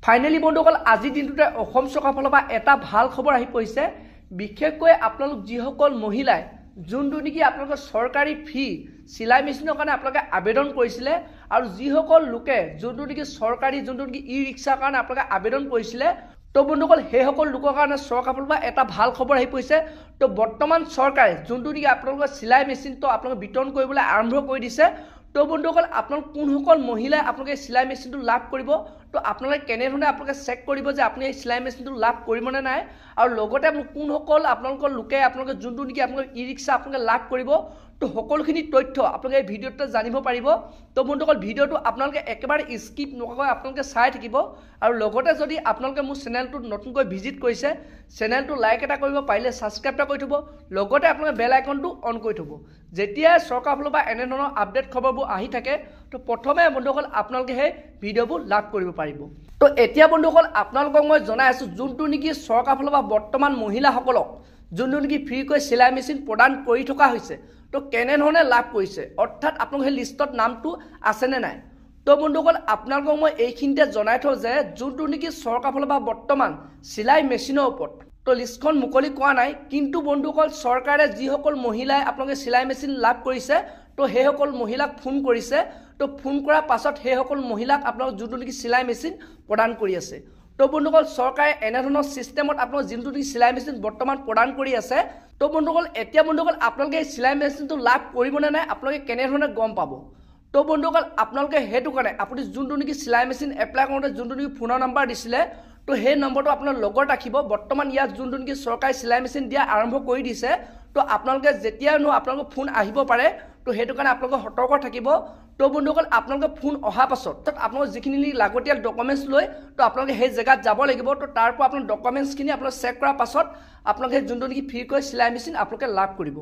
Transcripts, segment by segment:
Finally বন্ধুসকল আজি দিনটোতে অসম চৰকাৰৰ ফালৰ পৰা এটা ভাল খবৰ আহি পৰিছে। বিশেষকৈ আপোনালোক যিসকল মহিলাই যোনটো নেকি আপোনালোকৰ চৰকাৰী ফি চিলাই মেচিনৰ কাৰণে আপোনালোকে আবেদন কৰিছিলে আৰু যিসকল লোকে যোনটো নেকি চৰকাৰী যোনটো নেকি ই ৰিক্সাৰ কাৰণে আপোনালোকে আবেদন কৰিছিলে, তো বন্ধুসকল সেইসকল লোকৰ কাৰণে চৰকাৰৰ ফালৰ পৰা এটা ভাল খবৰ আহি পৰিছে। তো বৰ্তমান চৰকাৰে যোনটো নেকি আপোনালোকৰ চিলাই মেচিনটো আপোনালোকে বিতৰণ কৰিবলৈ আৰম্ভ কৰি দিছে। তো বন্ধুসকল আপোনালোক কোনসকল মহিলাই আপোনালোকে চিলাই মেচিনটো লাভ কৰিব, তো আপোনালোকে কেনেধৰণে আপোনালোকে চেক কৰিব যে আপুনি এই চিলাই মেচিনটো লাভ কৰিবনে নাই, আৰু লগতে আপোনালোক কোনসকল আপোনালোকৰ লোকে আপোনালোকে যোনটো নেকি আপোনালোকে ই ৰিক্সা আপোনালোকে লাভ কৰিব, তো সকলোখিনি তথ্য আপোনালোকে এই ভিডিঅ'টোতে জানিব পাৰিব। তো বন্ধুসকল ভিডিঅ'টো আপোনালোকে একেবাৰে স্কিপ নকৰাকৈ আপোনালোকে চাই থাকিব, আৰু লগতে যদি আপোনালোকে মোৰ চেনেলটোত নতুনকৈ ভিজিট কৰিছে, চেনেলটো লাইক এটা কৰিব, পাৰিলে ছাবস্ক্ৰাইব এটা কৰি থ'ব, লগতে আপোনালোকে বেল আইকনটো অন কৰি থ'ব। যেতিয়া চৰকাৰৰ ফালৰ পৰা এনেধৰণৰ আপডেট খবৰবোৰ আহি থাকে, তো প্ৰথমে বন্ধুসকল আপোনালোকে সেই ভিডিঅ'বোৰ লাভ কৰিব পাৰিব। তো এতিয়া বন্ধুসকল আপোনালোকক মই জনাই আছোঁ যোনটো নেকি চৰকাৰৰ ফালৰ পৰা বৰ্তমান মহিলাসকলক যোনটো নেকি ফ্ৰীকৈ চিলাই মেচিন প্ৰদান কৰি থকা হৈছে, তো কেনেধৰণে লাভ কৰিছে, অৰ্থাৎ আপোনালোকৰ সেই লিষ্টত নামটো আছেনে নাই। তো বন্ধুসকল আপোনালোকক মই এইখিনিতে জনাই থওঁ যে যোনটো নেকি চৰকাৰৰ ফালৰ পৰা বৰ্তমান চিলাই মেচিনৰ ওপৰত তো লিষ্টখন মুকলি কৰা নাই, কিন্তু বন্ধুসকল চৰকাৰে যিসকল মহিলাই আপোনালোকে চিলাই মেচিন লাভ কৰিছে, তো সেইসকল মহিলাক ফোন কৰিছে। তো ফোন কৰাৰ পাছত সেইসকল মহিলাক আপোনালোক যোনটো নেকি চিলাই মেচিন প্ৰদান কৰি আছে। তো বন্ধুসকল চৰকাৰে এনেধৰণৰ ছিষ্টেমত আপোনালোক যোনটো নেকি চিলাই মেচিন বৰ্তমান প্ৰদান কৰি আছে। তো বন্ধুসকল এতিয়া বন্ধুসকল আপোনালোকে এই চিলাই মেচিনটো লাভ কৰিবনে নাই আপোনালোকে কেনেধৰণে গম পাব। তো বন্ধুসকল আপোনালোকে সেইটো কাৰণে আপুনি যোনটো নেকি চিলাই মেচিন এপ্লাই কৰোঁতে যোনটো নেকি ফোনৰ নম্বৰ দিছিলে, তো সেই নম্বৰটো আপোনাৰ লগত ৰাখিব। বৰ্তমান ইয়াত যোনটো নেকি চৰকাৰে চিলাই মেচিন দিয়া আৰম্ভ কৰি দিছে, তো আপোনালোকে যেতিয়ানো আপোনালোকৰ ফোন আহিব পাৰে, তো সেইটো কাৰণে আপোনালোকে সতৰ্ক থাকিব। তো বন্ধুসকল আপোনালোকে ফোন অহাৰ পাছত আপোনালোকৰ যিখিনি লাগতিয়াল ডকুমেণ্টছ লৈ তো আপোনালোকে সেই জেগাত যাব লাগিব। তো তাৰ পৰা আপোনাৰ ডকুমেণ্টছখিনি আপোনালোকে চেক কৰাৰ পাছত আপোনালোকে যোনটো নেকি ফ্ৰীকৈ চিলাই মেচিন আপোনালোকে লাভ কৰিব।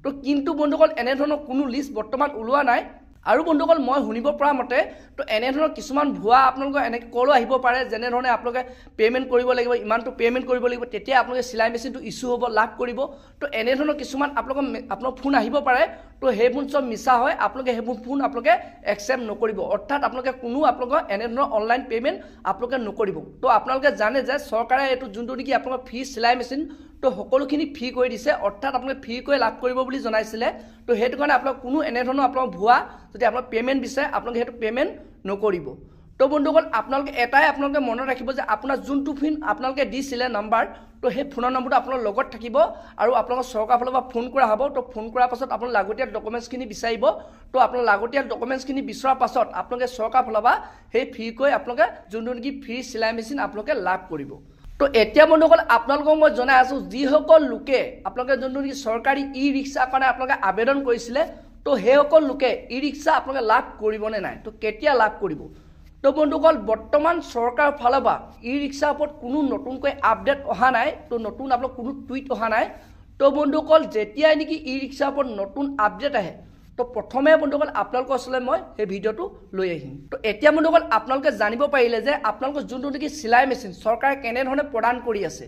তো কিন্তু বন্ধুসকল এনেধৰণৰ কোনো লিষ্ট বৰ্তমান ওলোৱা নাই। আৰু বন্ধুসকল মই শুনিব পৰা মতে তো এনেধৰণৰ কিছুমান ভুৱা আপোনালোকৰ এনেকৈ কলো আহিব পাৰে, যেনেধৰণে আপোনালোকে পে'মেণ্ট কৰিব লাগিব, ইমানটো পে'মেণ্ট কৰিব লাগিব, তেতিয়া আপোনালোকে চিলাই মেচিনটো ইছ্যু হ'ব, লাভ কৰিব। তো এনেধৰণৰ কিছুমান আপোনালোকৰ ফোন আহিব পাৰে। তো সেইবোৰ চব মিছা হয়, আপোনালোকে সেইবোৰ ফোন আপোনালোকে একচেপ্ট নকৰিব, অৰ্থাৎ আপোনালোকে কোনো আপোনালোকৰ এনেধৰণৰ অনলাইন পে'মেণ্ট আপোনালোকে নকৰিব। তো আপোনালোকে জানে যে চৰকাৰে এইটো যোনটো নেকি আপোনালোকৰ ফ্ৰী চিলাই মেচিন তো সকলোখিনি ফ্ৰী কৰি দিছে, অৰ্থাৎ আপোনালোকে ফ্ৰীকৈ লাভ কৰিব বুলি জনাইছিলে। তো সেইটো কাৰণে আপোনালোক কোনো এনেধৰণৰ আপোনালোক ভুৱা যদি আপোনালোক পে'মেণ্ট বিচাৰে আপোনালোকে সেইটো পে'মেণ্ট নকৰিব। তো বন্ধুসকল আপোনালোকে এটাই আপোনালোকে মনত ৰাখিব যে আপোনাৰ যোনটো ফোন আপোনালোকে দিছিলে নাম্বাৰ, তো সেই ফোনৰ নম্বৰটো আপোনাৰ লগত থাকিব আৰু আপোনালোকৰ চৰকাৰৰ ফালৰ পৰা ফোন কৰা হ'ব। তো ফোন কৰাৰ পাছত আপোনাৰ লাগতিয়াল ডকুমেণ্টছখিনি বিচাৰিব। তো আপোনাৰ লাগতিয়াল ডকুমেণ্টছখিনি বিচৰাৰ পাছত আপোনালোকে চৰকাৰৰ ফালৰ পৰা সেই ফ্ৰীকৈ আপোনালোকে যোনটো নেকি ফ্ৰী চিলাই মেচিন আপোনালোকে লাভ কৰিব। তো এতিয়া বন্ধুসকল আপোনালোকক মই জনাই আছোঁ যিসকল লোকে আপোনালোকে যোনটো নেকি চৰকাৰী ই ৰিক্সাৰ কাৰণে আপোনালোকে আবেদন কৰিছিলে, তো সেইসকল লোকে ই ৰিক্সা আপোনালোকে লাভ কৰিবনে নাই, তো কেতিয়া লাভ কৰিব। তো বন্ধুসকল বৰ্তমান চৰকাৰৰ ফালৰ পৰা ই ৰিক্সাৰ ওপৰত কোনো নতুনকৈ আপডেট অহা নাই, তো নতুন আপোনালোক কোনো টুইট অহা নাই। তো বন্ধুসকল যেতিয়াই নেকি ই ৰিক্সাৰ ওপৰত নতুন আপডেট আহে, তো প্ৰথমে বন্ধুসকল আপোনালোকৰ ওচৰলৈ মই সেই ভিডিঅ'টো লৈ আহিম। তো এতিয়া বন্ধুসকল আপোনালোকে জানিব পাৰিলে যে আপোনালোকৰ যোনটো নেকি চিলাই মেচিন চৰকাৰে কেনেধৰণে প্ৰদান কৰি আছে।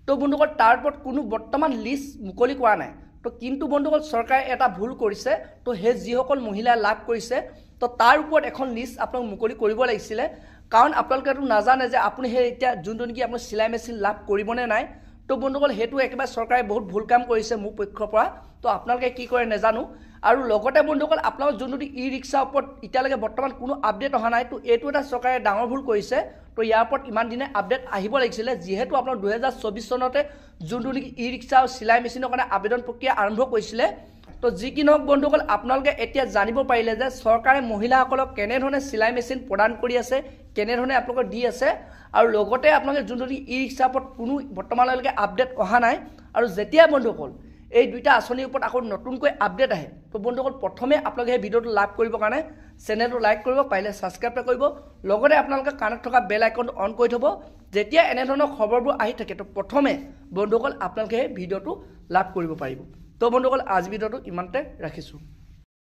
তো বন্ধুসকল তাৰ ওপৰত কোনো বৰ্তমান লিষ্ট মুকলি কৰা নাই। তো কিন্তু বন্ধুসকল চৰকাৰে এটা ভুল কৰিছে, তো সেই যিসকল মহিলাই লাভ কৰিছে, তো তাৰ ওপৰত এখন লিষ্ট আপোনালোক মুকলি কৰিব লাগিছিলে, কাৰণ আপোনালোকেতো নাজানে যে আপুনি সেই এতিয়া যোনটো নেকি আপোনাৰ চিলাই মেচিন লাভ কৰিবনে নাই। তো বন্ধুসকল সেইটো একেবাৰে চৰকাৰে বহুত ভুল কাম কৰিছে মোৰ পক্ষৰ পৰা। তো আপোনালোকে কি কৰে নাজানো। আৰু লগতে বন্ধুসকল আপোনালোকৰ যোনটো ই ৰিক্সাৰ ওপৰত এতিয়ালৈকে বৰ্তমান কোনো আপডেট অহা নাই, তো এইটো এটা চৰকাৰে ডাঙৰ ভুল কৰিছে। তো ইয়াৰ ওপৰত ইমান দিনে আপডেট আহিব লাগিছিলে, যিহেতু আপোনাৰ 2024 চনতে যোনটো নেকি ই ৰিক্সা আৰু চিলাই মেচিনৰ কাৰণে আবেদন প্ৰক্ৰিয়া আৰম্ভ কৰিছিলে। তো যি কি নহওক বন্ধুসকল আপোনালোকে এতিয়া জানিব পাৰিলে যে চৰকাৰে মহিলাসকলক কেনেধৰণে চিলাই মেচিন প্ৰদান কৰি আছে, কেনেধৰণে আপোনালোকক দি আছে, আৰু লগতে আপোনালোকে যোনটো ই ৰিক্সাৰ ওপৰত কোনো বৰ্তমানলৈকে আপডেট অহা নাই। আৰু যেতিয়া বন্ধুসকল এই দুইটা আঁচনিৰ ওপৰত আকৌ নতুনকৈ আপডেট আহে, তো বন্ধুসকল প্ৰথমে আপোনালোকে সেই ভিডিঅ'টো লাভ কৰিবৰ কাৰণে চেনেলটো লাইক কৰিব, পাৰিলে ছাবস্ক্ৰাইব কৰিব, লগতে আপোনালোকে কাণত থকা বেল আইকনটো অন কৰি থ'ব। যেতিয়া এনেধৰণৰ খবৰবোৰ আহি থাকে, তো প্ৰথমে বন্ধুসকল আপোনালোকে সেই ভিডিঅ'টো লাভ কৰিব পাৰিব। তো বন্ধুসকল আজি ভিডিঅ'টো ইমানতে ৰাখিছোঁ।